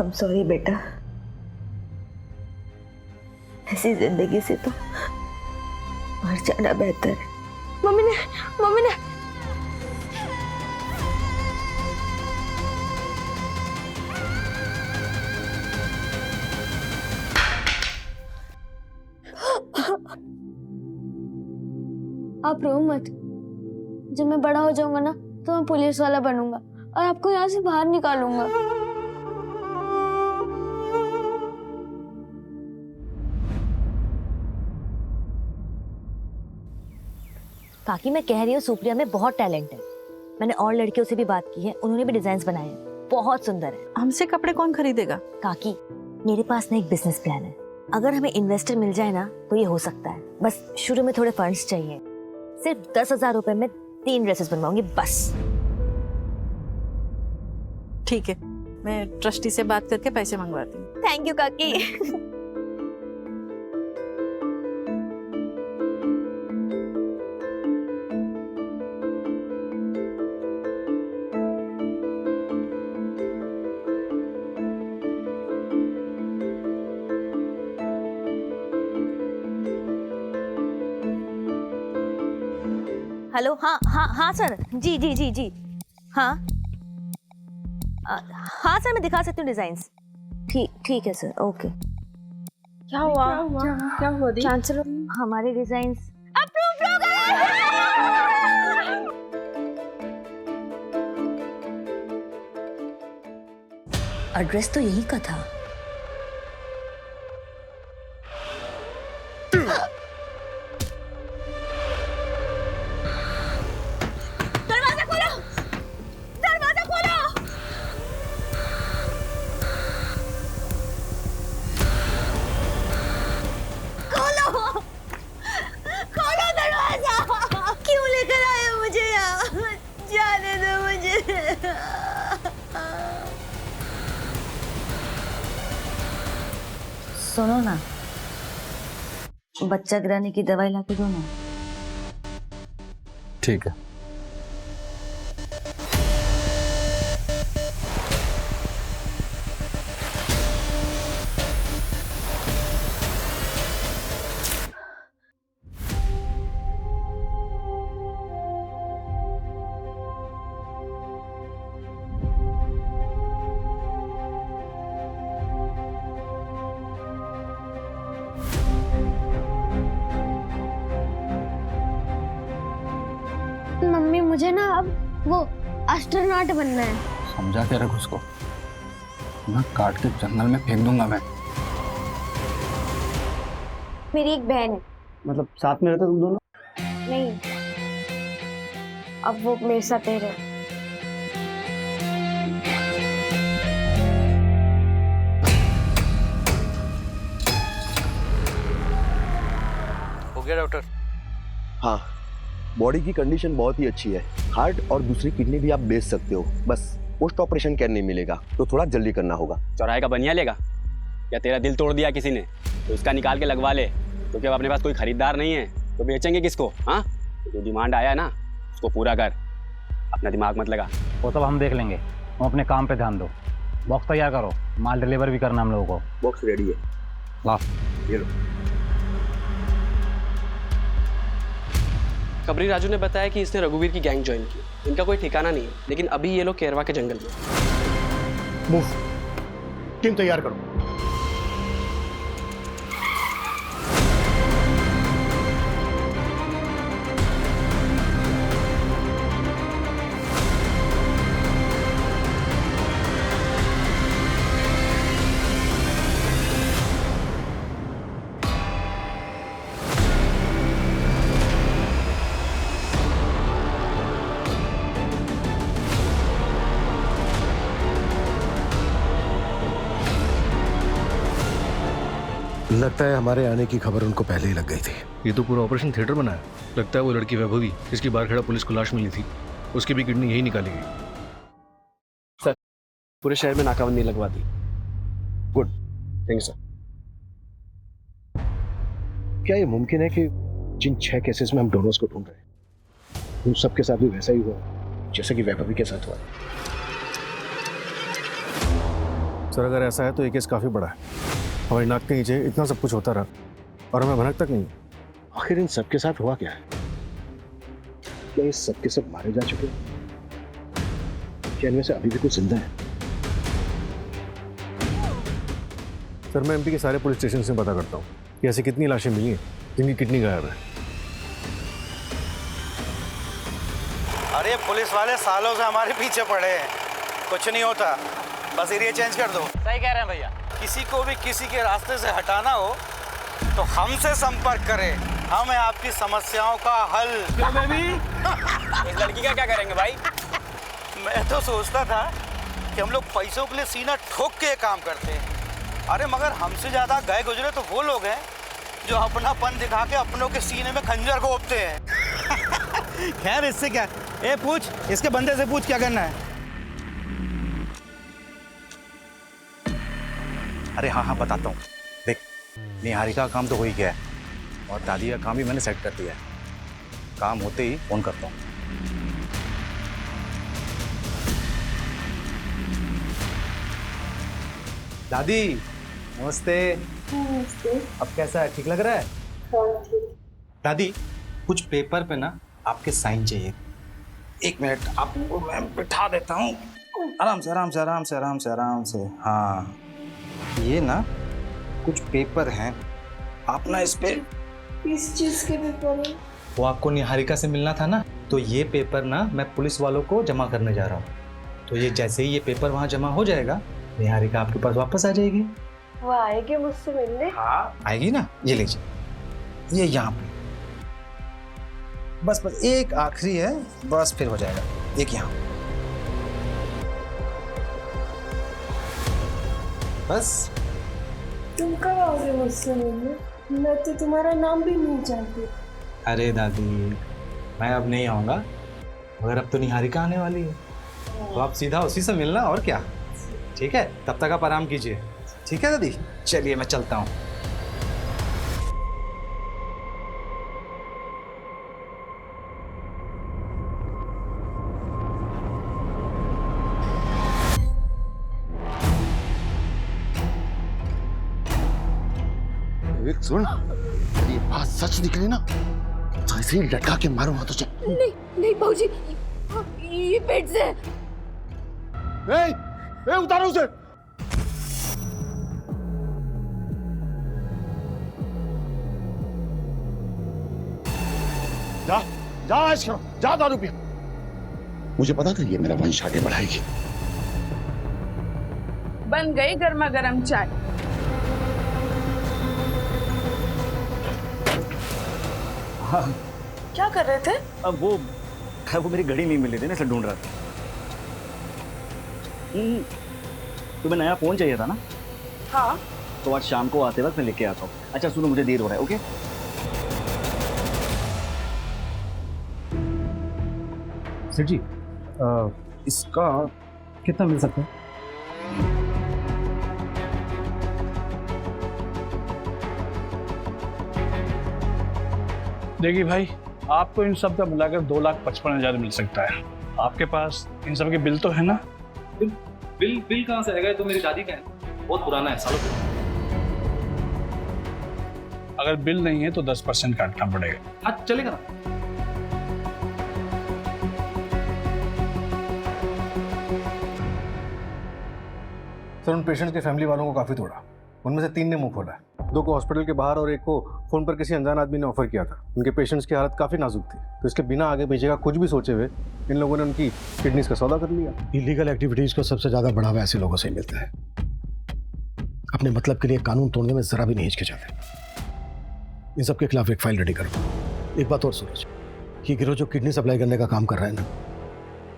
I'm sorry बेटा, ऐसी जिंदगी से तो मर जाना बेहतर है। मम्मी ने आप रो मत। जब मैं बड़ा हो जाऊंगा ना तो मैं पुलिस वाला बनूंगा और आपको यहाँ से बाहर निकालूंगा। काकी मैं कह रही हूँ सुप्रिया में बहुत टैलेंट है। मैंने और लड़कियों से भी बात की है, उन्होंने भी डिजाइन बनाए हैं, बहुत सुंदर है। हमसे कपड़े कौन खरीदेगा? काकी मेरे पास ना एक बिजनेस प्लान है, अगर हमें इन्वेस्टर मिल जाए ना तो ये हो सकता है। बस शुरू में थोड़े फंड्स चाहिए, सिर्फ 10,000 रुपए में 3 ड्रेसेस बनवाऊंगी बस। ठीक है, मैं ट्रस्टी से बात करके पैसे मंगवाती हूँ। थैंक यू काकी। हेलो, हाँ सर, जी हाँ हाँ सर, मैं दिखा सकती हूँ डिजाइन्स। ठीक है सर, ओके। क्या हुआ दी? चांसलर, हमारे डिजाइन्स अप्रूव हो गए। एड्रेस तो यही का था। सुनो ना, बच्चा गिराने की दवाई लाके दो ना। ठीक है। मम्मी मुझे ना अब वो एस्ट्रोनॉट बनना है। समझा के रख उसको, ना काट के जंगल में फेंक दूंगा मैं। मेरी एक बहन है। मतलब साथ में रहते तुम दोनों? नहीं, अब वो मेरे साथ ही रहे। हो गया डॉक्टर? हाँ, बॉडी की कंडीशन बहुत ही अच्छी है। हार्ट और दूसरी किडनी भी आप बेच सकते हो, बस पोस्ट ऑपरेशन केयर नहीं मिलेगा, तो थोड़ा जल्दी करना होगा। चौराहे का बनिया लेगा या तेरा दिल तोड़ दिया किसी ने तो उसका निकाल के लगवा ले, क्योंकि अब अपने पास कोई खरीदार नहीं है तो बेचेंगे किसको? हाँ, जो डिमांड आया है ना उसको पूरा कर, अपना दिमाग मत लगा। वो सब हम देख लेंगे, तुम अपने काम पे ध्यान दो। बॉक्स तैयार करो, माल डिलीवर भी करना हम लोगों को। बॉक्स रेडी है, ला ये लो। कबरी राजू ने बताया कि इसने रघुवीर की गैंग ज्वाइन की। इनका कोई ठिकाना नहीं है, लेकिन अभी ये लोग केरवा के जंगल में। मूव, टीम तैयार करो। लगता है हमारे आने की खबर उनको पहले ही लग गई थी। ये तो पूरा ऑपरेशन थिएटर बना है। लगता है वो लड़की वैभवी, जिसकी बारखेड़ा पुलिस को लाश मिली थी, उसकी भी किडनी यही निकाली गई। सर, पूरे शहर में नाकाबंदी लगवा दी। Good, thank you sir. क्या ये मुमकिन है कि जिन 6 केसेस में हम डोनर्स को ढूंढ रहे हैं उन सबके साथ भी वैसा ही हुआ जैसे कि वैभवी के साथ हुआ? सर अगर ऐसा है तो ये केस काफ़ी बड़ा है। हमारी नाक के नीचे इतना सब कुछ होता रहा और हमें भनक तक नहीं। आखिर इन सबके साथ हुआ क्या है? क्या ये सबके सब मारे जा चुके हैं? क्या इनमें से अभी भी कुछ जिंदा है? सर मैं एमपी के सारे पुलिस स्टेशन से पता करता हूँ कि ऐसी कितनी लाशें मिली हैं जिनकी किडनी गायब है। अरे पुलिस वाले सालों से हमारे पीछे पड़े हैं, कुछ नहीं होता, बस एरिया चेंज कर दो। सही कह रहे हैं भैया। किसी को भी किसी के रास्ते से हटाना हो तो हमसे संपर्क करें, हम हैं आपकी समस्याओं का हल। इस लड़की का क्या करेंगे भाई? मैं तो सोचता था कि हम लोग पैसों के लिए सीना ठोक के ये काम करते हैं, अरे मगर हमसे ज्यादा गए गुजरे तो वो लोग हैं जो अपनापन दिखा के अपनों के सीने में खंजर घोंपते हैं। खैर इससे क्या, ए पूछ, इसके बंदे से पूछ क्या करना है। अरे हाँ बताता हूँ। देख, निहारिका का काम तो हो ही गया है और दादी का काम भी मैंने सेट कर दिया है। काम होते ही फोन करता हूँ। दादी नमस्ते। नमस्ते। अब कैसा है, ठीक लग रहा है? हाँ ठीक। दादी कुछ पेपर पे ना आपके साइन चाहिए। 1 मिनट आपको मैं बिठा देता हूँ। आराम से आराम से आराम से आराम से आराम से। हाँ ये ना कुछ पेपर हैं, आप ना इस पे। किस चीज़ के पेपर है? वो आपको निहारिका से मिलना था ना, तो ये पेपर ना मैं पुलिस वालों को जमा करने जा रहा हूँ। तो ये जैसे ही ये पेपर वहाँ जमा हो जाएगा, निहारिका आपके पास वापस आ जाएगी। वो आएगी मुझसे मिलने? हाँ आएगी ना, ये लीजिए, ये यहाँ पे। बस बस एक आखिरी है, बस फिर हो जाएगा। एक यहाँ, बस। तुम कब आओगे मुझसे मिलने? मैं तो तुम्हारा नाम भी नहीं जानती। अरे दादी मैं अब नहीं आऊँगा, मगर अब तो निहारिका आने वाली है, तो आप सीधा उसी से मिलना और क्या। ठीक है, तब तक आप आराम कीजिए। ठीक है दादी, चलिए मैं चलता हूँ। सुन, ये बात सच निकली ना तो ऐसे ही लटका के मारूंगा तुझे। नहीं नहीं बाबूजी, ये पेट से। उतारो उसे। जा जा ऐश करो, जा दारू पियो। मुझे पता था ये मेरा वंश आगे बढ़ाएगी। बन गई गर्मा गर्म चाय। हाँ क्या कर रहे थे? अब वो मेरी घड़ी नहीं मिली थी ना, इसे ढूंढ रहा था। तुम्हें नया फोन चाहिए था ना? हाँ। तो आज शाम को आते वक्त मैं लेके आता हूँ। अच्छा सुनो, मुझे देर हो रहा है। ओके सर जी, इसका कितना मिल सकता है? देखिए भाई, आपको इन सब का मिलाकर 2,55,000 मिल सकता है। आपके पास इन सब के बिल तो है ना? बिल कहाँ से आएगा? तो मेरी दादी का है, बहुत पुराना है, सालों पुराना। अगर बिल नहीं है तो 10% काटना पड़ेगा। हाँ चलेगा ना। सर उन पेशेंट्स के फैमिली वालों को काफ़ी तोड़ा। उनमें से 3 ने मुंह खोला, 2 को हॉस्पिटल के बाहर और 1 को फ़ोन पर किसी अनजान आदमी ने ऑफर किया था। उनके पेशेंट्स की हालत काफ़ी नाजुक थी, तो इसके बिना आगे पीछे का कुछ भी सोचे हुए इन लोगों ने उनकी किडनीज का सौदा कर लिया। इलीगल एक्टिविटीज़ को सबसे ज़्यादा बढ़ावा ऐसे लोगों से ही मिलता है। अपने मतलब के लिए कानून तोड़ने में ज़रा भी नहीं हिचकिचाते। इन सब के खिलाफ एक फाइल रेडी करो। एक बात और सूरज, ये गिरोह जो किडनी सप्लाई करने का काम कर रहा है ना,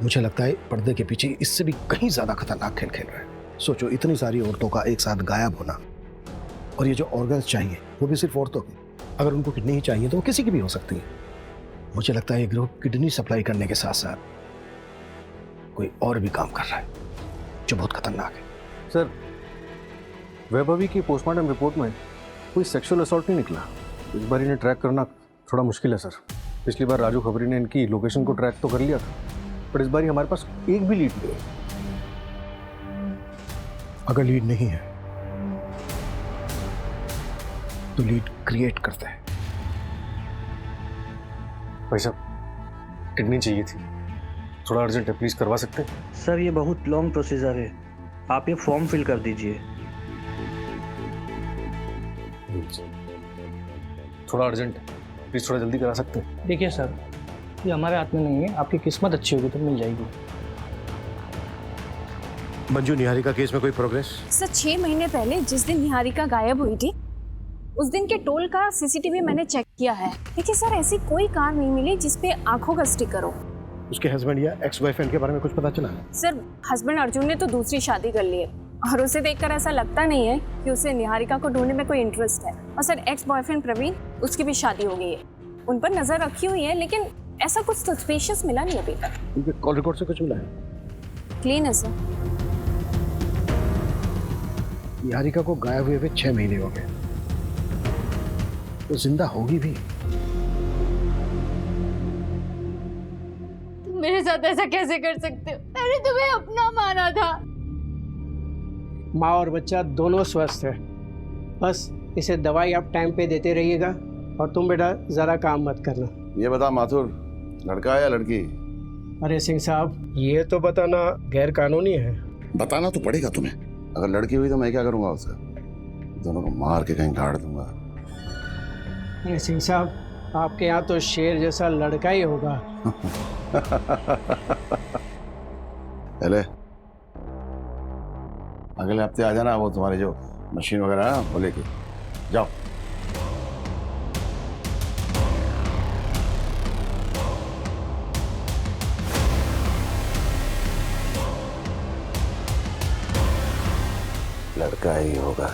मुझे लगता है पर्दे के पीछे इससे भी कहीं ज़्यादा खतरनाक खेल खेल रहा है। सोचो, इतनी सारी औरतों का एक साथ गायब होना, और ये जो ऑर्गन्स चाहिए वो भी सिर्फ औरतों के। अगर उनको किडनी ही चाहिए तो वो किसी की भी हो सकती है। मुझे लगता है ये गिरोह किडनी सप्लाई करने के साथ साथ कोई और भी काम कर रहा है जो बहुत खतरनाक है। सर वैभवी की पोस्टमार्टम रिपोर्ट में कोई सेक्सुअल असॉल्ट नहीं निकला। इस बार इन्हें ट्रैक करना थोड़ा मुश्किल है सर। पिछली बार राजू खबरी ने इनकी लोकेशन को ट्रैक तो कर लिया था, पर इस बार हमारे पास एक भी लीड नहीं है। अगर लीड नहीं है तो लीड क्रिएट करते हैं। भाई साहब किडनी चाहिए थी, थोड़ा अर्जेंट है, प्लीज करवा सकते हैं? सर ये बहुत लॉन्ग प्रोसीजर है, आप ये फॉर्म फिल कर दीजिए। थोड़ा अर्जेंट है, प्लीज थोड़ा जल्दी करा सकते हैं? देखिए सर, ये हमारे हाथ में नहीं है, आपकी किस्मत अच्छी होगी तो मिल जाएगी। मंजू, निहारिका केस में कोई प्रोग्रेस? सर 6 महीने पहले जिस दिन निहारिका गायब हुई थी, उस दिन के टोल का सीसीटीवी मैंने चेक किया है। देखिए सर, ऐसी कोई कार नहीं मिली जिसपे आंखों का स्टिकर हो। उसके हस्बैंड या एक्स बॉयफ्रेंड के बारे में कुछ पता चला? सर हस्बैंड अर्जुन ने तो दूसरी शादी कर ली है और उसे देखकर ऐसा लगता नहीं है कि उसे निहारिका को ढूंढने में कोई इंटरेस्ट है। और सर एक्स बॉयफ्रेंड प्रवीण, उसकी भी शादी हो गई है, उन पर नजर रखी हुई है, लेकिन ऐसा कुछ सस्पिशियस मिला नहीं अभी तक। उनके कॉल रिकॉर्ड से कुछ मिला है? क्लीन है सर। निहारिका को गायब हुए 6 महीने हो गए, तो जिंदा होगी भी। तुम मेरे साथ ऐसा कैसे कर सकते हो? मैंने तुम्हें अपना माना था। माँ और बच्चा दोनों स्वस्थ है, बस इसे दवाई आप टाइम पे देते रहिएगा। और तुम बेटा ज़रा काम मत करना। ये बता माथुर, लड़का है या लड़की? अरे सिंह साहब, ये तो बताना गैर कानूनी है। बताना तो पड़ेगा तुम्हें। अगर लड़की हुई तो मैं क्या करूंगा उसका? दोनों को मार के कहीं गाड़ दूंगा। अरे सिंह साहब, आपके यहाँ तो शेर जैसा लड़का ही होगा। पहले अगले हफ्ते आ जाना, वो तुम्हारी जो मशीन वगैरह है ना वो लेके जाओ। लड़का ही होगा।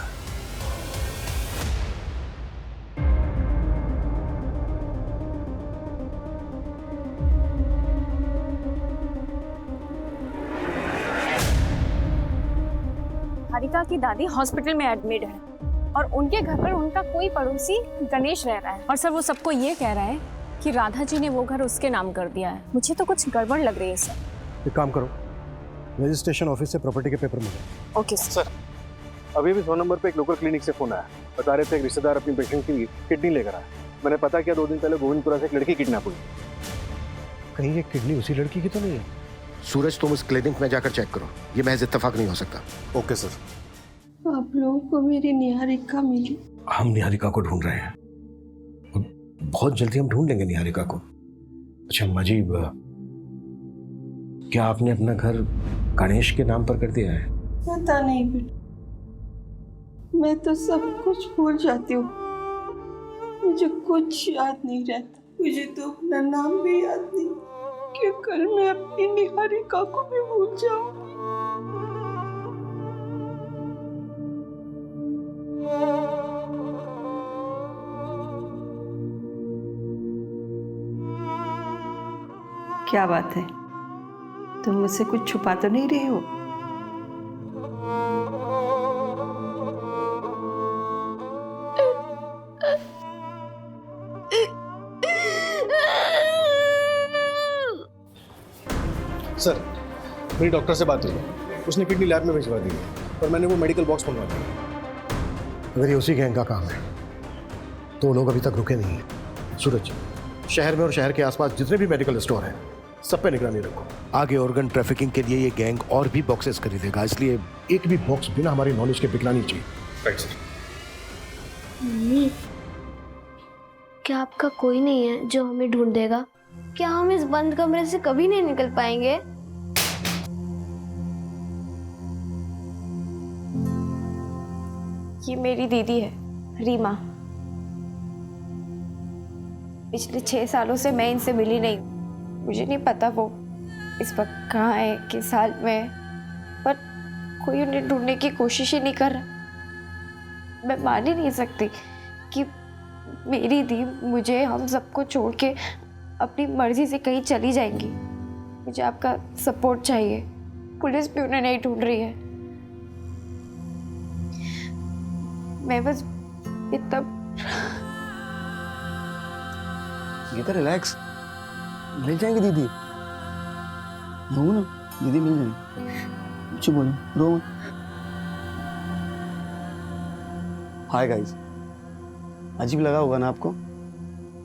निहारिका की दादी हॉस्पिटल में एडमिट है और उनके घर पर उनका कोई पड़ोसी गणेश रह रहा है। और सर वो सबको ये कह रहा है कि राधा जी ने वो घर उसके नाम कर दिया है। मुझे तो कुछ गड़बड़ लग रही है सर। एक काम करो, रजिस्ट्रेशन ऑफिस से प्रॉपर्टी के पेपर मिले। Okay sir. अभी भी 100 नंबर पे एक लोकल क्लिनिक से फोन आया, बता रहे थे एक रिश्तेदार अपनी पेशेंट की किडनी लेकर आया। मैंने पता किया, 2 दिन पहले गोविंदपुरा से एक लड़की किडनैप हुई। कहीं ये किडनी उसी लड़की की तो नहीं है? सूरज, तुम उस क्लिनिक में जाकर चेक करो, ये महज इत्तेफाक नहीं हो सकता। Okay sir. आप लोगों को मेरी निहारिका मिली? हम निहारिका को ढूंढ रहे हैं, बहुत जल्दी हम ढूंढ लेंगे निहारिका को। अच्छा मजीब, क्या आपने अपना घर गणेश के नाम पर कर दिया है? पता नहीं बेटा, मैं तो सब कुछ भूल जाती हूँ, मुझे कुछ याद नहीं रहता। मुझे तो अपना नाम भी याद नहीं कि कल मैं अपनी निहारिका को भी भूल जाऊंगी। क्या बात है, तुम मुझसे कुछ छुपा तो नहीं रहे हो? सर मेरी डॉक्टर से बात हुई, उसने किडनी लैब में भिजवा दी है और मैंने वो मेडिकल बॉक्स मंगवा दिया। अगर ये उसी गैंग का काम है तो वो लोग अभी तक रुके नहीं हैं। सूरज, शहर में और शहर के आसपास जितने भी मेडिकल स्टोर हैं सब पे निगरानी रखो। आगे ऑर्गन ट्रैफिकिंग के लिए ये गैंग और भी बॉक्सेस खरीदेगा, इसलिए एक भी बॉक्स बिना हमारी नॉलेज के बिकना नहीं चाहिए। Right sir. मम्मी, क्या आपका कोई नहीं है जो हमें ढूंढ देगा? क्या हम इस बंद कमरे से कभी नहीं निकल पाएंगे? ये मेरी दीदी है रीमा। पिछले 6 सालों से मैं इनसे मिली नहीं। मुझे नहीं पता वो इस वक्त कहाँ है, किस हाल में है, पर कोई उन्हें ढूंढने की कोशिश ही नहीं कर रहा। मैं मान ही नहीं सकती कि मेरी दी मुझे, हम सबको छोड़ के अपनी मर्जी से कहीं चली जाएंगी। मुझे आपका सपोर्ट चाहिए। पुलिस भी उन्हें नहीं ढूंढ रही है। मैं बस इतना गीता रिलैक्स, मिल जाएंगी दीदी। रो ना, दीदी मिल जाएंगी। कुछ बोलो, रो मत। हाय गाइस, अजीब लगा होगा ना आपको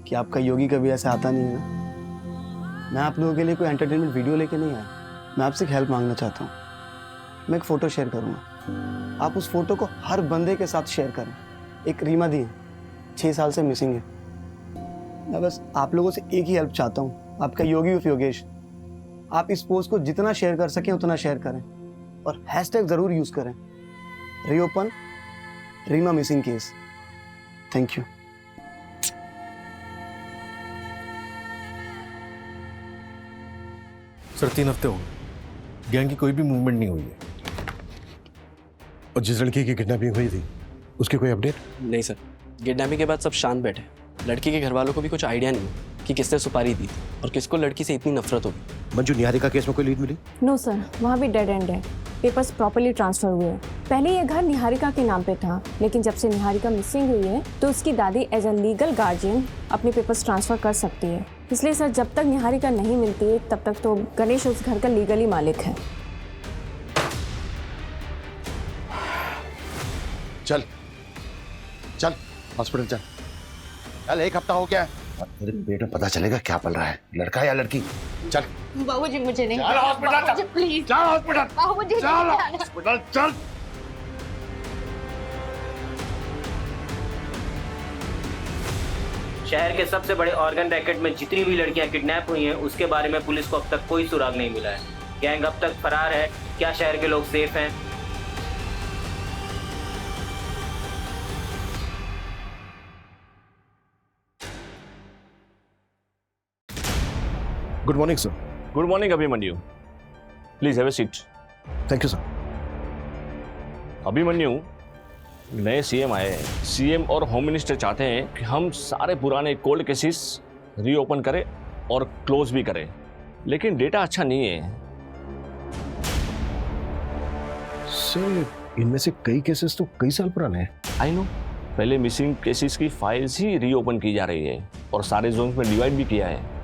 कि आपका योगी कभी ऐसे आता नहीं है ना। मैं आप लोगों के लिए कोई एंटरटेनमेंट वीडियो लेके नहीं आया, मैं आपसे एक हेल्प मांगना चाहता हूँ। मैं एक फ़ोटो शेयर करूँगा, आप उस फोटो को हर बंदे के साथ शेयर करें। एक रीमा दी है, 6 साल से मिसिंग है। मैं बस आप लोगों से एक ही हेल्प चाहता हूँ, आपका योगी उफ योगेश। आप इस पोस्ट को जितना शेयर कर सकें उतना शेयर करें और हैशटैग ज़रूर यूज़ करें, reopen Reema missing case. Thank you. Sir 3 हफ्ते हो गए, गैंग की कोई भी मूवमेंट नहीं हुई है। और जिस लड़की की किडनैपिंग हुई थी उसकी कोई अपडेट? नहीं सर, किडनैपिंग के बाद सब शांत बैठे। लड़की के घर वालों को भी कुछ आइडिया नहीं कि किसने सुपारी दी थी और किसको लड़की से इतनी नफरत होगी। मंजू, निहारिका केस में कोई लीड मिली? नो सर, वहाँ भी डेड एंड है। पेपर्स प्रॉपर्ली ट्रांसफर हुए हैं। पहले ये घर निहारिका के नाम पे था, लेकिन जब से निहारिका मिसिंग हुई है तो उसकी दादी एज अ लीगल गार्जियन अपने पेपर्स ट्रांसफर कर सकती है। इसलिए सर, जब तक निहारिका नहीं मिलती है तब तक तो गणेश उस घर का लीगली मालिक है। चल चल हॉस्पिटल चल। चल, 1 हफ्ता हो गया है, तेरे पेट में पता चलेगा क्या पल रहा है, लड़का या लड़की। चल बाबूजी, मुझे नहीं चल हॉस्पिटल, बाबूजी, प्लीज चल हॉस्पिटल, बाबूजी, चल हॉस्पिटल चल। शहर के सबसे बड़े ऑर्गन रैकेट में जितनी भी लड़कियां किडनैप हुई हैं उसके बारे में पुलिस को अब तक कोई सुराग नहीं मिला है। गैंग अब तक फरार है। क्या शहर के लोग सेफ हैं? Good morning sir. Good morning Abhimanyu, please have a seat. Thank you sir. Abhimanyu, नए सीएम आए हैं। सीएम और होम मिनिस्टर चाहते हैं कि हम सारे पुराने कोल्ड केसेस रीओपन करें और क्लोज भी करें, लेकिन डेटा अच्छा नहीं है। सर, इनमें से कई केसेस तो कई साल पुराने हैं। आई नो, पहले मिसिंग केसेस की फाइल्स ही रीओपन की जा रही है और सारे जोन्स में डिवाइड भी किया है।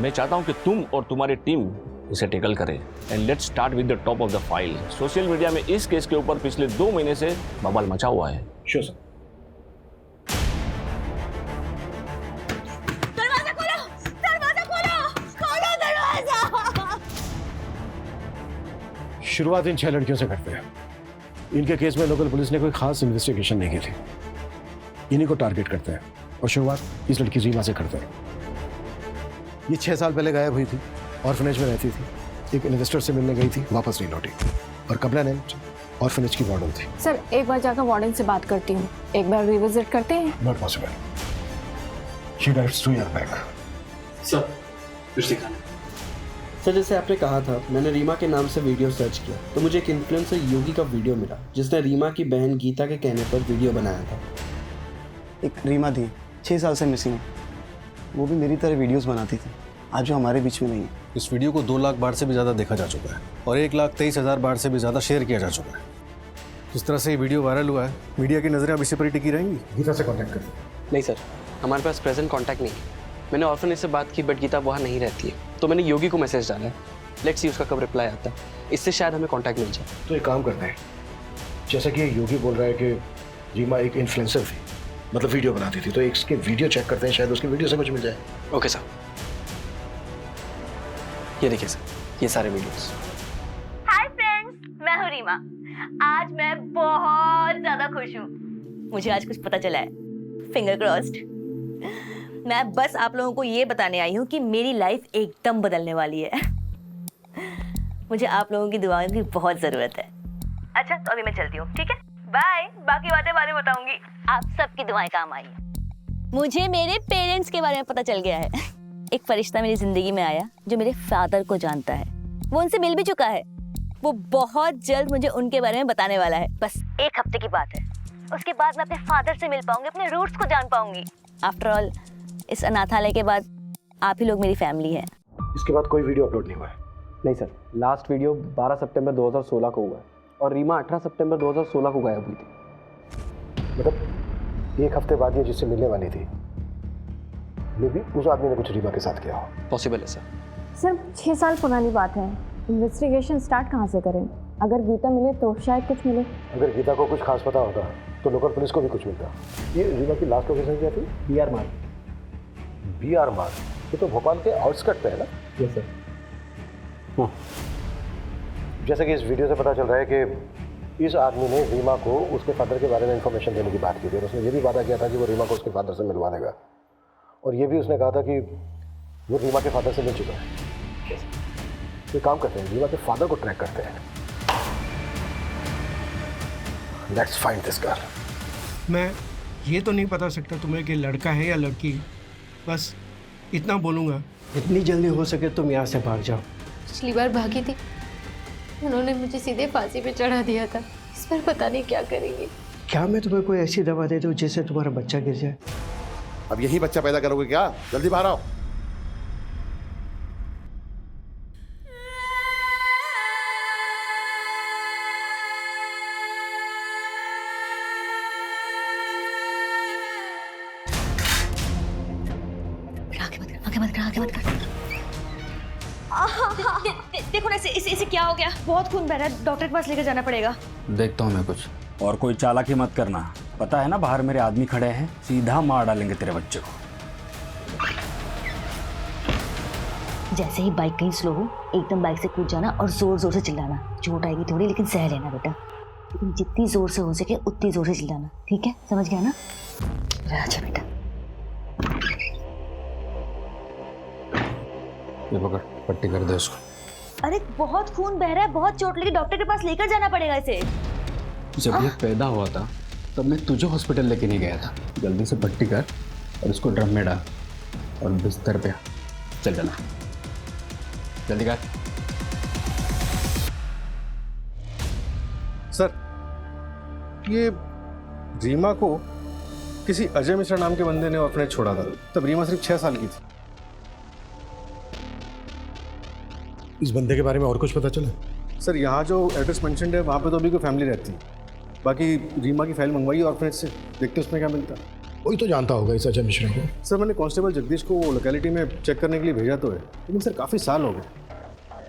मैं चाहता हूं कि तुम और तुम्हारी टीम इसे टेकल करें and let's start with the top of the file. Social media में इस केस के ऊपर पिछले 2 महीने से बवाल मचा हुआ है। Sure sir. दरवाजा खोलो, दरवाजा खोलो, खोलो दरवाजा। शुरुआत इन 6 लड़कियों से करते हैं। इनके केस में लोकल पुलिस ने कोई खास इन्वेस्टिगेशन नहीं की थी। इन्हीं को टारगेट करते हैं और शुरुआत इस लड़की रीमा से करते हैं। ये 6 साल पहले गायब हुई थी, ऑर्फनेज में रहती थी। एक इन्वेस्टर से मिलने गई थी, वापस नहीं लौटी और कंप्लेनेंट ऑर्फनेज की वार्डन थी। सर, एक बार जाकर वार्डन से बात करती हूँ। एक बार रिविजिट करते हैं। Not possible, she died 2 years back। Sir, कुछ दिखाना। सर, जैसे आपने कहा था, मैंने रीमा के नाम से वीडियो सर्च किया तो मुझे एक इन्फ्लुएंसर योगी का वीडियो मिला जिसने रीमा की बहन गीता के कहने पर वीडियो बनाया था। एक रीमा थी, 6 साल से मिसिंग है। वो भी मेरी तरह वीडियोस बनाती थी, आज वो हमारे बीच में नहीं है। इस वीडियो को 2 लाख बार से भी ज़्यादा देखा जा चुका है और 1,23,000 बार से भी ज़्यादा शेयर किया जा चुका है। जिस तरह से ये वीडियो वायरल हुआ है, मीडिया की नज़रें अब इसी पर ही टिकी रहेंगी। गीता से कांटेक्ट कर। नहीं सर, हमारे पास प्रेजेंट कांटेक्ट नहीं है। मैंने ऑर्फनेज से बात की बट गीता वहाँ नहीं रहती है, तो मैंने योगी को मैसेज डाला है। लेट्स सी उसका कब रिप्लाई आता है, इससे शायद हमें कांटेक्ट मिल जाए। तो एक काम करते हैं, जैसा कि योगी बोल रहा है कि रीमा एक इन्फ्लुएंसर थी, मतलब वीडियो बनाती थी, तो इसके वीडियो चेक करते हैं, शायद उसके वीडियो से कुछ मिल जाए। Okay sir. ये देखिए सर, ये सारे वीडियोस। हाय फ्रेंड्स, मैं हूँ रीमा। आज मैं बहुत ज्यादा खुश हूँ। मुझे आज कुछ पता चला है, फिंगर क्रॉस्ड। मैं बस आप लोगों को ये बताने आई हूँ कि मेरी लाइफ एकदम बदलने वाली है। मुझे आप लोगों की दुआओं की बहुत जरूरत है। अच्छा, तो अभी मैं चलती हूँ, ठीक है? बाय। बाकी बातें बाद में बताऊंगी। आप सबकी दुआएं काम आई। मुझे मेरे पेरेंट्स के बारे में पता चल गया है। एक फरिश्ता मेरी जिंदगी में आया जो मेरे फादर को जानता है। वो उनसे मिल भी चुका है। वो बहुत जल्द मुझे उनके बारे में बताने वाला है। बस 1 हफ्ते की बात है। उसके बाद मैं अपने फादर से मिल पाऊंगी, अपने रूट्स को जान पाऊंगी। आफ्टर ऑल, इस अनाथालय के बाद आप ही लोग मेरी फैमिली है। इसके बाद कोई वीडियो अपलोड नहीं हुआ है? नहीं सर, लास्ट वीडियो 12 सितंबर 2016 को हुआ है और रीमा 18 सितंबर 2016 को गायब हुई थी। मतलब 1 हफ्ते बाद ये जिससे मिलने वाली थी, मे भी उस आदमी ने कुछ रीमा के साथ किया हो। पॉसिबल है सर। सर, 6 साल पुरानी बात है। इन्वेस्टिगेशन स्टार्ट कहाँ से करें? अगर गीता मिले तो शायद कुछ मिले। अगर गीता को कुछ खास पता होगा तो लोकल पुलिस को भी कुछ मिलता। ये रीमा की लास्ट लोकेशन क्या थी? BR मार्ग। BR मार्ग, ये तो भोपाल के आउटस्कर्ट पे है ना? Yes sir. जैसे कि इस वीडियो से पता चल रहा है कि इस आदमी ने रीमा को उसके फादर के बारे में इंफॉर्मेशन देने की बात की थी और उसने ये भी वादा किया था कि वो रीमा को उसके फादर से मिलवा देगा, और ये भी उसने कहा था कि वो रीमा के फादर से मिल चुका है। तो काम करते हैं, रीमा के फादर को ट्रैक करते हैं। Let's find this girl. मैं ये तो नहीं बता सकता तुम्हें कि लड़का है या लड़की, बस इतना बोलूँगा, जितनी जल्दी हो सके तुम यहाँ से भाग जाओ। पिछली बार भागी थी, उन्होंने मुझे सीधे फांसी पे चढ़ा दिया था। इस बार पता नहीं क्या करेंगे। क्या मैं तुम्हें कोई ऐसी दवा दे दूँ जिससे तुम्हारा बच्चा गिर जाए? अब यही बच्चा पैदा करोगे क्या? जल्दी बाहर आओ। आगे मत कर। देखो ना, इसे क्या हो गया? बहुत खून बह रहा है, डॉक्टर के पास लेकर जाना पड़ेगा। देखता हूँ मैं कुछ, और कोई चालाकी मत करना। पता है ना बाहर मेरे आदमी खड़े हैं, सीधा मार डालेंगे तेरे बच्चे को। जैसे ही बाइक कहीं स्लो हो, एकदम बाइक से कूद जाना और जोर जोर से चिल्लाना। चोट आएगी थोड़ी, लेकिन सह लेना बेटा। लेकिन जितनी जोर से हो सके उतनी जोर से चिल्लाना, ठीक है? समझ गया ना? अच्छा बेटा। ये पकड़, पट्टी कर दे उसको। अरे बहुत खून बह रहा है, बहुत चोट लगी, डॉक्टर के पास लेकर जाना पड़ेगा इसे। जब ये पैदा हुआ था तब मैं तुझे हॉस्पिटल लेके नहीं गया था। जल्दी से पट्टी कर और इसको ड्रम में डाल और बिस्तर पे चल जाना, जल्दी कर। सर, ये रीमा को किसी अजय मिश्रा नाम के बंदे ने ऑर्फनेज छोड़ा था, तब रीमा सिर्फ 6 साल की थी। इस बंदे के बारे में और कुछ पता चला? सर, यहाँ जो एड्रेस मेंशन्ड है वहाँ पे तो अभी कोई फैमिली रहती है। बाकी रीमा की फाइल मंगवाई ऑर्फनेज से, देखते उसमें क्या मिलता है। वही तो जानता होगा इस अजय मिश्रा को। सर, मैंने कांस्टेबल जगदीश को लोकेलिटी में चेक करने के लिए भेजा तो है, लेकिन सर काफ़ी साल हो गए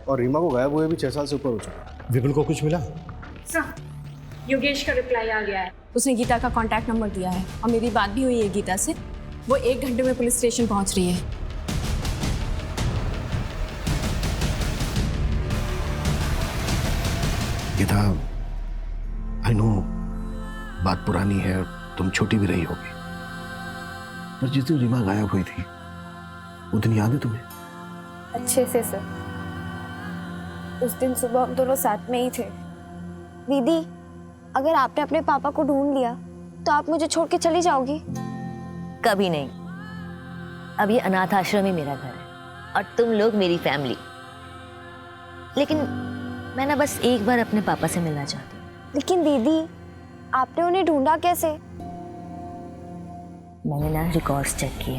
और रीमा को गायब हुए भी 6 साल से ऊपर हो चुका। विपुल को कुछ मिला? सर, योगेश का रिप्लाई आ गया है। उसने गीता का कॉन्टैक्ट नंबर दिया है और मेरी बात भी हुई है गीता से। वो 1 घंटे में पुलिस स्टेशन पहुँच रही है। गीता, आई नो बात पुरानी है और तुम छोटी भी रही होगी, पर जिस दिन रीमा गायब हुई थी वो दिन याद है तुम्हें? अच्छे से सर। उस दिन सुबह हम दोनों साथ में ही थे। दीदी, अगर आपने अपने पापा को ढूंढ लिया तो आप मुझे छोड़ के चली जाओगी? कभी नहीं। अब ये अनाथ आश्रम ही मेरा घर है और तुम लोग मेरी फैमिली। लेकिन मैं ना बस एक बार अपने पापा से मिलना चाहती हूँ। लेकिन दीदी, आपने उन्हें ढूंढा कैसे? मैंने ना रिकॉर्ड्स चेक किए।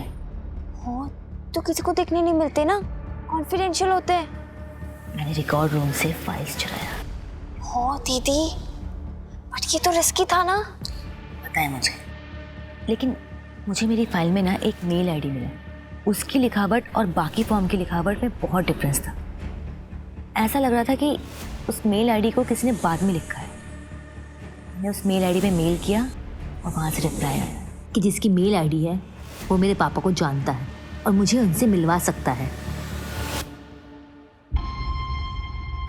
हाँ, तो किसी को देखने नहीं मिलते ना, कॉन्फिडेंशियल होते हैं। मैंने रिकॉर्ड रूम से फाइल्स चुराया। हाँ दीदी, बट ये तो रिस्की था ना। पता है मुझे, लेकिन मुझे मेरी फाइल में ना एक मेल आईडी मिला। उसकी लिखावट और बाकी फॉर्म की लिखावट में बहुत डिफरेंस था। ऐसा लग रहा था कि उस मेल आईडी को किसी ने बाद में लिखा है। मैंने उस मेल आईडी पे मेल किया और वहाँ से रिप्लाई आया कि जिसकी मेल आईडी है वो मेरे पापा को जानता है और मुझे उनसे मिलवा सकता है।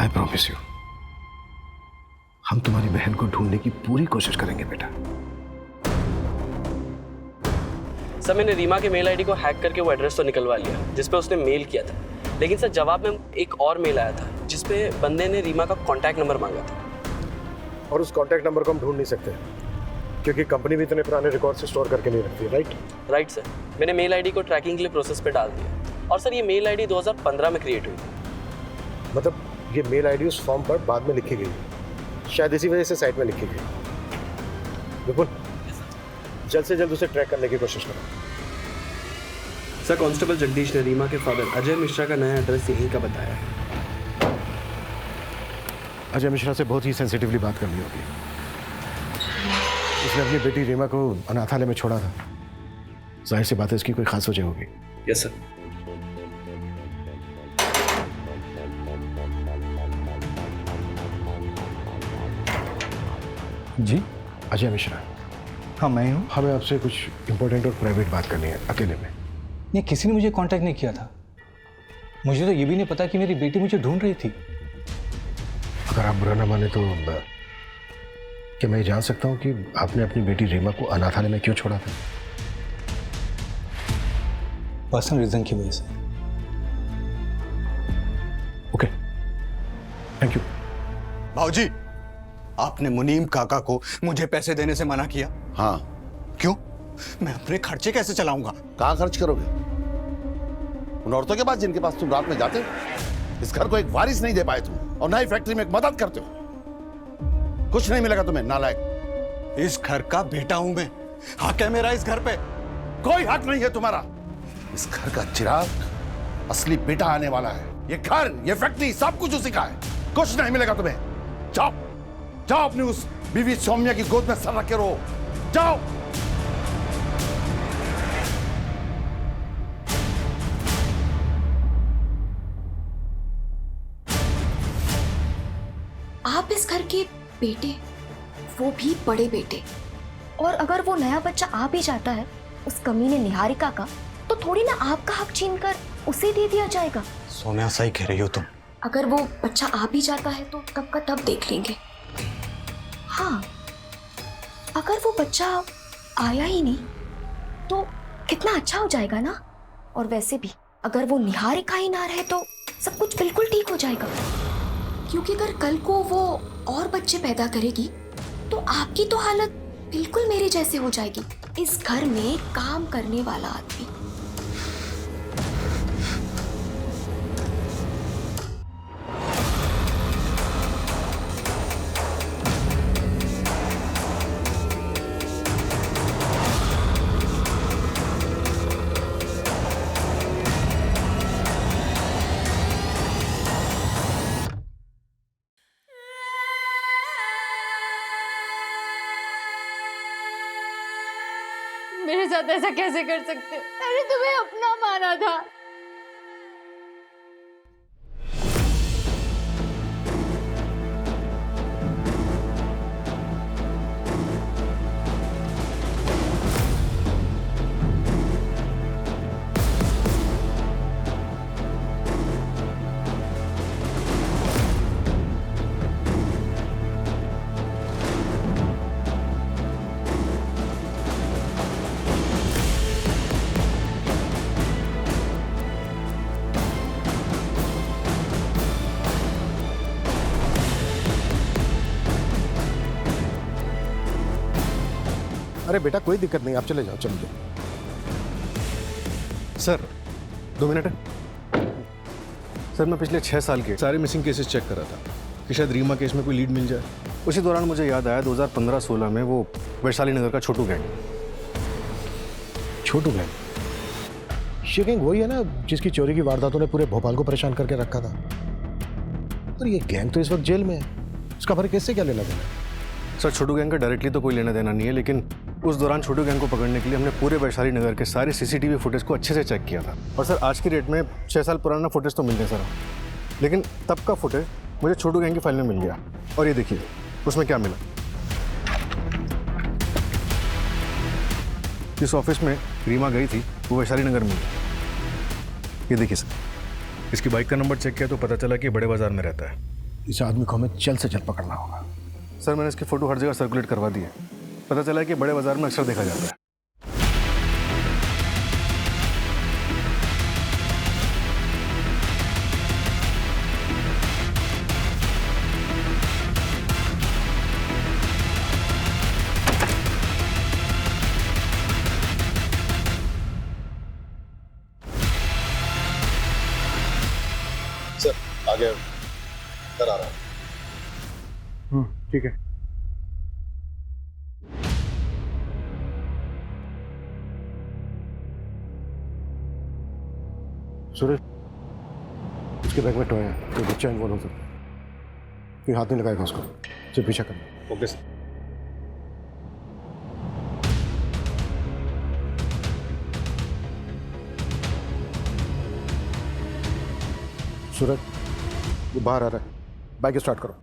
आई प्रॉमिस यू, हम तुम्हारी बहन को ढूंढने की पूरी कोशिश करेंगे बेटा। सर, मैंने रीमा के मेल आईडी को हैक करके वो एड्रेस तो निकलवा लिया जिस पे उसने मेल किया था, लेकिन सर जवाब में एक और मेल आया था जिस पे बंदे ने रीमा का कॉन्टैक्ट नंबर मांगा था। और उस कॉन्टैक्ट नंबर को हम ढूंढ नहीं सकते क्योंकि कंपनी भी इतने पुराने रिकॉर्ड से स्टोर करके नहीं रखती, राइट सर। मैंने मेल आईडी को ट्रैकिंग के लिए प्रोसेस पे डाल दिया और सर ये मेल आईडी 2015 में क्रिएट हुई थी। मतलब ये मेल आईडी उस फॉर्म पर बाद में लिखी गई, शायद इसी वजह से साइट में लिखी गई। बिल्कुल, जल्द से जल्द उसे ट्रैक करने की कोशिश करो। सर, कांस्टेबल जगदीश ने रीमा के फादर अजय मिश्रा का नया एड्रेस यहीं का बताया है। अजय मिश्रा से बहुत ही सेंसिटिवली बात करनी होगी। उसने अपनी बेटी रीमा को अनाथालय में छोड़ा था, जाहिर सी बात है इसकी कोई खास वजह होगी। Yes sir. जी, अजय मिश्रा हाँ मैं हूँ। हमें आपसे कुछ इम्पोर्टेंट और प्राइवेट बात करनी है, अकेले में। नहीं, किसी ने मुझे कांटेक्ट नहीं किया था। मुझे तो ये भी नहीं पता कि मेरी बेटी मुझे ढूंढ रही थी। अगर आप बुरा ना माने तो क्या मैं जान सकता हूँ कि आपने अपनी बेटी रीमा को अनाथालय में क्यों छोड़ा था? पर्सनल रीजन की वजह से। Okay, thank you. भाऊजी, आपने मुनीम काका को मुझे पैसे देने से मना किया। हाँ, क्यों? मैं अपने खर्चे कैसे चलाऊंगा? कहाँ खर्च करोगे? उन औरतों के पास जिनके पास तुम रात में जाते हो? इस घर को एक वारिस नहीं दे पाए तुम, और ना ही फैक्ट्री में एक मदद करते हो। कुछ नहीं मिलेगा तुम्हें, नालायक। इस घर का बेटा हूं मैं, हक है मेरा इस घर पे। कोई हक नहीं है तुम्हारा। इस घर का चिराग असली बेटा आने वाला है। ये घर, ये फैक्ट्री, सब कुछ उसी का है। कुछ नहीं मिलेगा तुम्हें। जाओ जाओ, अपनी उस बीवी सौम्या की गोद में सर रख के रहो। जाओ। आप इस घर के बेटे, वो भी बड़े बेटे, और अगर वो नया बच्चा आ भी जाता है उस कमीने निहारिका का, तो थोड़ी ना आपका हक छीनकर उसे दे दिया जाएगा। सौम्या, सही कह रही हो तुम। अगर वो बच्चा आ भी जाता है तो तब का तब देख लेंगे। हाँ, अगर वो बच्चा आया ही नहीं तो कितना अच्छा हो जाएगा ना। और वैसे भी अगर वो निहारिका ही ना रहे तो सब कुछ बिल्कुल ठीक हो जाएगा, क्योंकि अगर कल को वो और बच्चे पैदा करेगी तो आपकी तो हालत बिल्कुल मेरे जैसे हो जाएगी। इस घर में काम करने वाला आदमी। मेरे साथ ऐसा कैसे कर सकते हो? मैंने तुम्हें अपना माना था। अरे बेटा, कोई दिक्कत नहीं, आप चले जाओ, चलिए। सर 2 मिनट है। सर, मैं पिछले 6 साल के सारे मिसिंग केसेस चेक कर रहा था कि शायद रीमा केस में कोई लीड मिल जाए। उसी दौरान मुझे याद आया 2015-16 में वो वैशाली नगर का छोटू गैंग। छोटू गैंग? ये गैंग वही है ना जिसकी चोरी की वारदातों ने पूरे भोपाल को परेशान करके रखा था। पर ये गैंग तो इस वक्त जेल में है, उसका हमारे केस से क्या लेना देना? सर, छोटू गैंग का डायरेक्टली तो कोई लेना देना नहीं है, लेकिन उस दौरान छोटू गैंग को पकड़ने के लिए हमने पूरे वैशाली नगर के सारे सीसीटीवी फुटेज को अच्छे से चेक किया था। और सर, आज की डेट में 6 साल पुराना फुटेज तो मिल गया सर, लेकिन तब का फुटेज मुझे छोटू गैंग की फाइल में मिल गया। और ये देखिए उसमें क्या मिला। जिस ऑफिस में रीमा गई थी वो वैशाली नगर में। ये देखिए सर, इसकी बाइक का नंबर चेक किया तो पता चला कि बड़े बाजार में रहता है। इस आदमी को हमें जल्द से जल्द पकड़ना होगा। सर, मैंने इसकी फ़ोटो हर जगह सर्कुलेट करवा दी है। पता चला है कि बड़े बाजार में अक्सर देखा जाता है। सर, आगे कर आ रहा है। ठीक है। सूरज, उसके बैग में टॉय है, कोई बच्चा इन्वॉल्व हो सकता है। कोई हाथ नहीं लगाएगा उसको, सिर्फ पीछा करना। Okay sir. सूरज, वो बाहर आ रहा है, बाइक स्टार्ट करो।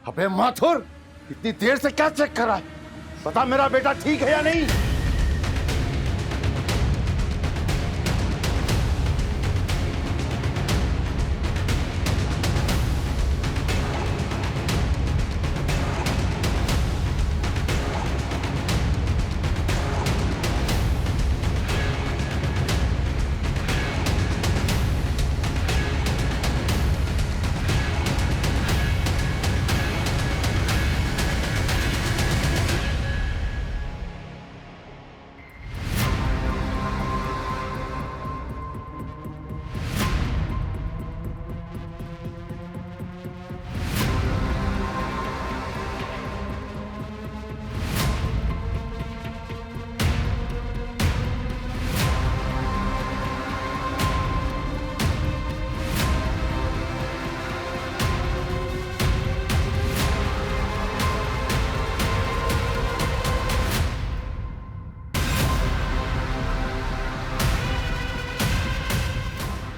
अबे माथुर, इतनी देर से क्या चेक कर रहा है? बता मेरा बेटा ठीक है या नहीं?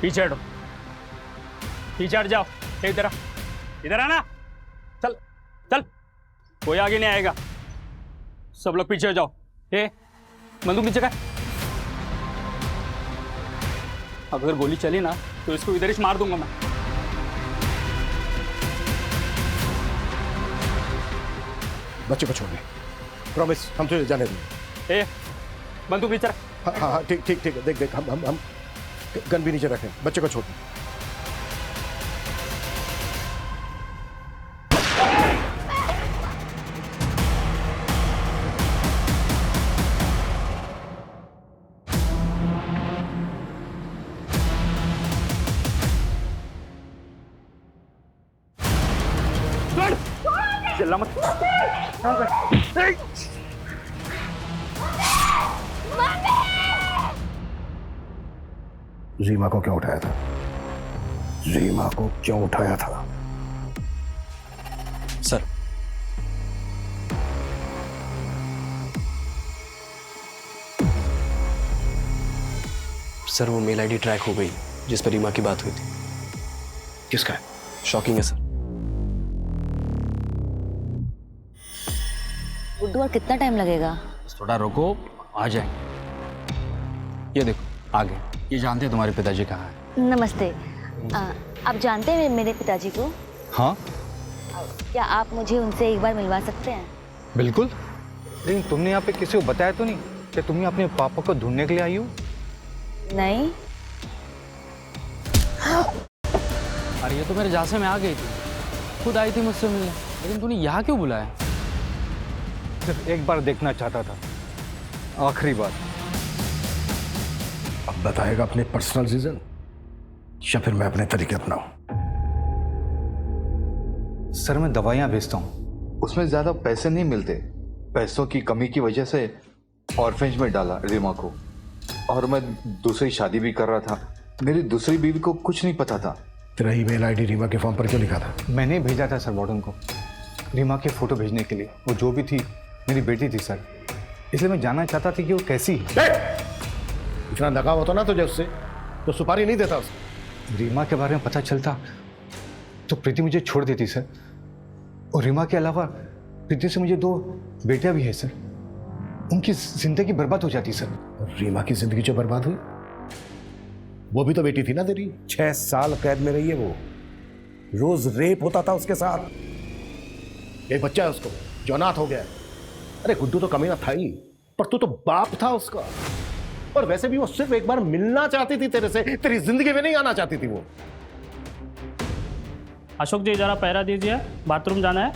पीछे हटो, पीछे हट जाओ। इधर आ, इधर आना। चल चल, कोई आगे नहीं आएगा। सब लोग पीछे हो जाओ। बंदूक नीचे कर। अगर गोली चली ना तो इसको इधर ही मार दूंगा मैं। बच्चे को छोड़ दे, प्रॉमिस, हम तुझे जाने देंगे। बंदूक नीचे रख। हाँ हाँ ठीक ठीक ठीक है, देख देख हम गन भी नीचे रखें, बच्चे को छोड़ दे। चिल्ला मत। रीमा को क्यों उठाया था? रीमा को क्यों उठाया था? सर, सर वो मेल आईडी ट्रैक हो गई जिस पर रीमा की बात हुई थी। किसका है? शॉकिंग है सर। गुड्डू, और कितना टाइम लगेगा? थोड़ा रुको, आ जाएंगे। ये देखो आ गए। ये जानते हैं तुम्हारे पिताजी कहाँ हैं? नमस्ते। आप जानते हैं मेरे पिताजी को? हाँ क्या आप मुझे उनसे एक बार मिलवा सकते हैं? बिल्कुल। लेकिन तुमने यहाँ पे किसी को बताया तो नहीं कि तुम अपने पापा को ढूंढने के लिए आई हो? नहीं। अरे ये तो मेरे जासे में आ गई थी, खुद आई थी मुझसे मिलने, लेकिन तूने यहाँ क्यों बुलाया? सिर्फ एक बार देखना चाहता था, आखिरी बार। अब बताएगा अपने पर्सनल रीजन या फिर मैं अपने तरीके अपनाऊं? सर मैं दवाइयाँ भेजता हूँ, उसमें ज्यादा पैसे नहीं मिलते। पैसों की कमी की वजह से ऑर्फेंज में डाला रीमा को, और मैं दूसरी शादी भी कर रहा था। मेरी दूसरी बीवी को कुछ नहीं पता था। तेरा ईमेल आईडी रीमा के फॉर्म पर क्यों लिखा था? मैंने भेजा था सर वार्डन को रीमा के फोटो भेजने के लिए। वो जो भी थी मेरी बेटी थी सर, इसलिए मैं जानना चाहता था कि वो कैसी। इतना लगाव होता ना तुझे उससे तो सुपारी नहीं देता उसे। रीमा के बारे में पता चलता तो प्रीति मुझे छोड़ देती सर। और रीमा के अलावा प्रीति से मुझे 2 बेटियां भी हैं सर। उनकी जिंदगी बर्बाद हो जाती सर। रीमा की जिंदगी जो बर्बाद हुई, वो भी तो बेटी थी ना तेरी। 6 साल कैद में रही है वो, रोज रेप होता था उसके साथ। एक बच्चा है उसको जो अनाथ हो गया है। अरे गुड्डू तो कमीना था ही, पर तू तो बाप था उसका। और वैसे भी वो सिर्फ एक बार मिलना चाहती थी तेरे से, तेरी जिंदगी में नहीं आना चाहती थी वो। अशोक जी जरा पहरा दीजिए, बाथरूम जाना है।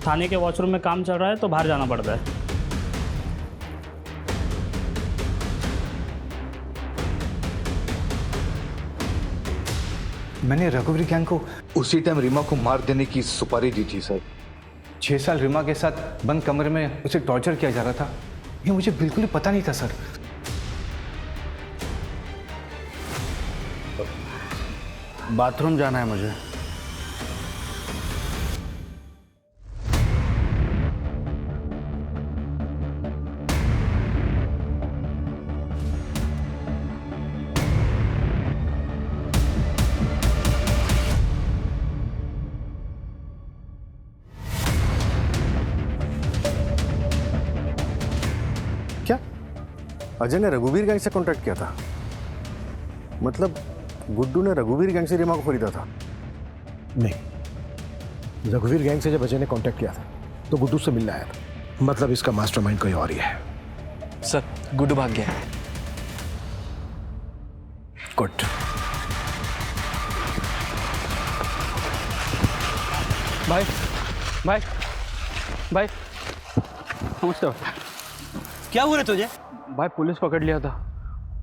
थाने के वॉशरूम में काम चल रहा है तो बाहर जाना पड़ता है। मैंने रघुवीर गैंग को उसी टाइम रीमा को मार देने की सुपारी दी थी सर। 6 साल रीमा के साथ बंद कमरे में उसे टॉर्चर किया जा रहा था, ये मुझे बिल्कुल ही पता नहीं था सर। बाथरूम जाना है मुझे। अजय ने रघुवीर गैंग से कांटेक्ट किया था। मतलब गुड्डू ने रघुवीर गैंग से रीमा को खरीदा था? नहीं, रघुवीर गैंग से जब अजय ने कांटेक्ट किया था तो गुड्डू से मिलने आया था। मतलब इसका मास्टरमाइंड कोई और ही है। सर गुड्डू भाग गया। गुड। भाई भाई भाई नमस्ते। क्या हुआ तुझे? भाई पुलिस पकड़ लिया था,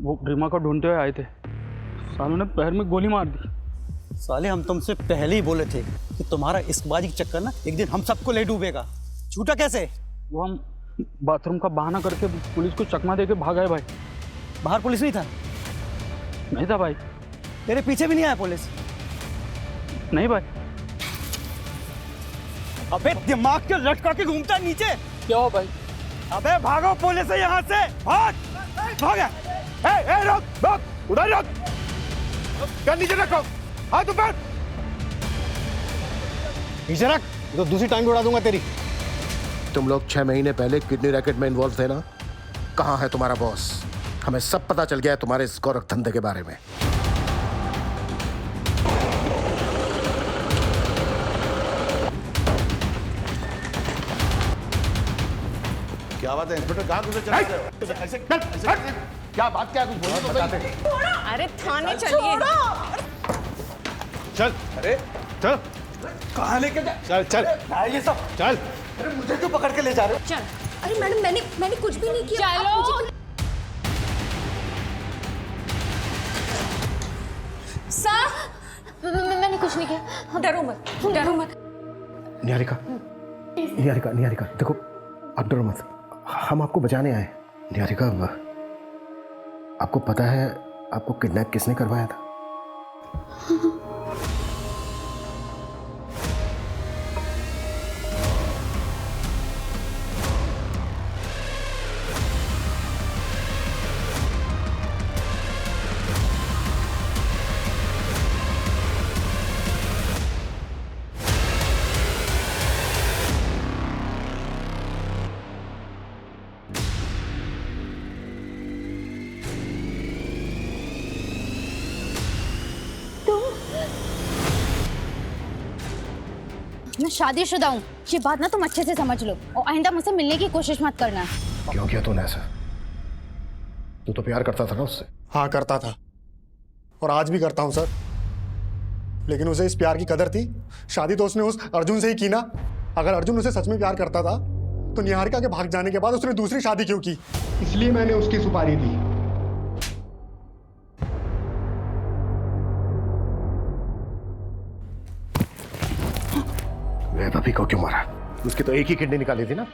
वो रीमा को ढूंढते हुए आए थे, सालों ने पैर में गोली मार दी। साले हम तुमसे पहले ही बोले थे कि तुम्हारा इश्कबाजी का चक्कर ना एक दिन हम सबको ले डूबेगा। छूटा कैसे? वो हम बाथरूम का बहाना करके पुलिस को चकमा देके भाग आए भाई। बाहर पुलिस नहीं था? नहीं था भाई। तेरे पीछे भी नहीं आया पुलिस? नहीं भाई। अबे दिमाग के लटका के घूमता नीचे। क्या हो भाई? अबे भागो पुलिस से यहाँ से, भाग भाग। रुक रुक, उधर रुक, कर नीचे रखो, हाथ ऊपर नीचे रख, तो दूसरी टांग उड़ा दूंगा तेरी। तुम लोग 6 महीने पहले किडनी रैकेट में इन्वॉल्व थे ना? कहाँ है तुम्हारा बॉस? हमें सब पता चल गया है तुम्हारे इस गोरख धंधे के बारे में। क्या बात है इंस्पेक्टर, कहाँ घुसे चले गए? ऐसे क्या बात, क्या कुछ बोलो तो सही। अरे थाने चलिए। चल, अरे चल, कहाँ लेके जा? चल चल ये सब चल। अरे मुझे क्यों पकड़ के ले जा रहे हो? चल। अरे मैडम मैंने कुछ भी नहीं किया। चलो। सर मैंने कुछ नहीं किया, डरो मत, डरो मत। निहारिका, निहारिका, निहारिका, देखो आप डरो मत, हम आपको बचाने आए। निहारिका, आपको पता है आपको किडनैप किसने करवाया था? मैं शादीशुदा हूँ, ये बात ना तुम अच्छे से समझ लो और आइंदा मुझसे मिलने की कोशिश मत करना। क्यों किया तूने ऐसा? तू तो प्यार करता था ना उससे? हाँ करता था, और आज भी करता हूँ सर। लेकिन उसे इस प्यार की कदर थी। शादी तो उसने उस अर्जुन से ही की ना। अगर अर्जुन उसे सच में प्यार करता था तो निहारिका के भाग जाने के बाद उसने दूसरी शादी क्यों की? इसलिए मैंने उसकी सुपारी दी। वैभवी को क्यों मारा? उसकी तो एक ही किडनी निकाली थी ना।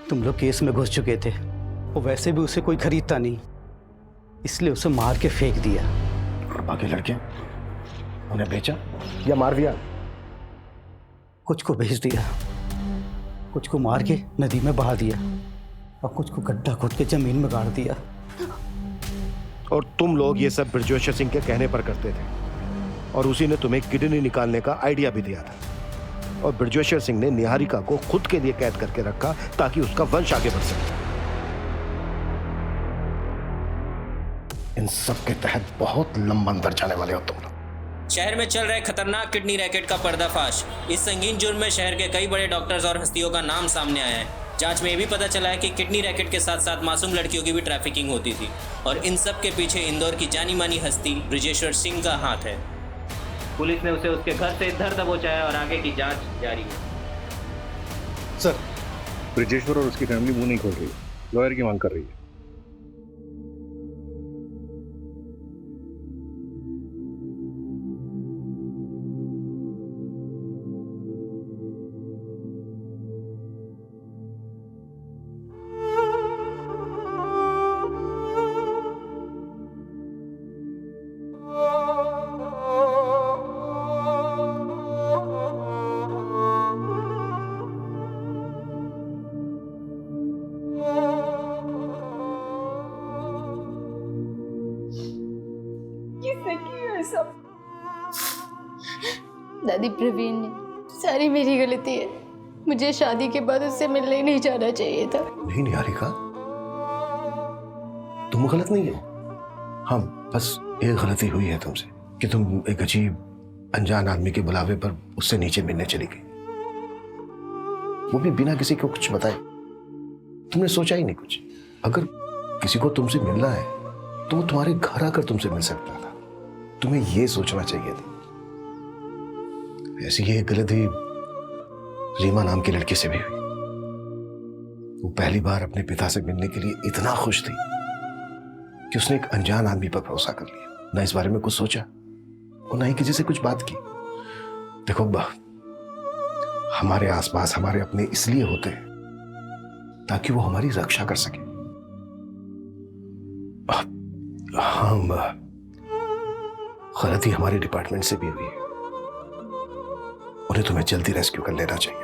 तुम लोग केस में घुस चुके थे, और वैसे भी उसे कोई खरीदता नहीं, इसलिए उसे मार के फेंक दिया। और बाकी लड़कियां, उन्हें बेचा या मार दिया? कुछ को भेज दिया, कुछ को मार के नदी में बहा दिया, और कुछ को गड्ढा खोद के जमीन में गाड़ दिया। और तुम लोग ये सब बृजेश्वर सिंह के कहने पर करते थे, और उसी ने तुम्हें किडनी निकालने का आइडिया भी दिया था। और बृजेश्वर सिंह ने निहारिका को खुद के लिए कैद करके रखा ताकि उसका वंश आगे बढ़ सके। इन सब के तहत बहुत लंबा अंदर जाने वाले हो तुम लोग। शहर में चल रहे खतरनाक किडनी रैकेट का पर्दाफाश। इस संगीन जुर्म में शहर के कई बड़े डॉक्टर्स और हस्तियों का नाम सामने आया है। जांच में ये भी पता चला है कि किडनी रैकेट के साथ साथ मासूम लड़कियों की भी ट्रैफिकिंग होती थी, और इन सब के पीछे इंदौर की जानी मानी हस्ती बृजेश्वर सिंह का हाथ है। पुलिस ने उसे उसके घर से धर दबोचा है और आगे की जांच जारी है। सर, बृजेश्वर और उसकी फैमिली मुंह नहीं खोल रही है, लॉयर की मांग कर रही है। दादी, प्रवीण ने, सारी मेरी गलती है। मुझे शादी के बाद उससे मिलने ही नहीं जाना चाहिए था। नहीं निहारिका, तुम तुम गलत नहीं हो। हाँ, बस एक गलती हुई है तुमसे कि तुम एक अजीब अनजान आदमी के बुलावे पर उससे नीचे मिलने चली गई, वो भी बिना किसी को कुछ बताए। तुमने सोचा ही नहीं कुछ। अगर किसी को तुमसे मिलना है तो वो तुम्हारे घर आकर तुमसे मिल सकता था। तुम्हें ये सोचना चाहिए था। ऐसी ये गलती रीमा नाम की लड़की से भी हुई। वो पहली बार अपने पिता से मिलने के लिए इतना खुश थी कि उसने एक अनजान आदमी पर भरोसा कर लिया, ना इस बारे में कुछ सोचा और ना ही किसी से कुछ बात की। देखो हमारे आसपास हमारे अपने इसलिए होते हैं ताकि वो हमारी रक्षा कर सके। हाँ, गलती हमारे डिपार्टमेंट से भी हुई है। उन्हें तुम्हें जल्दी रेस्क्यू कर लेना चाहिए।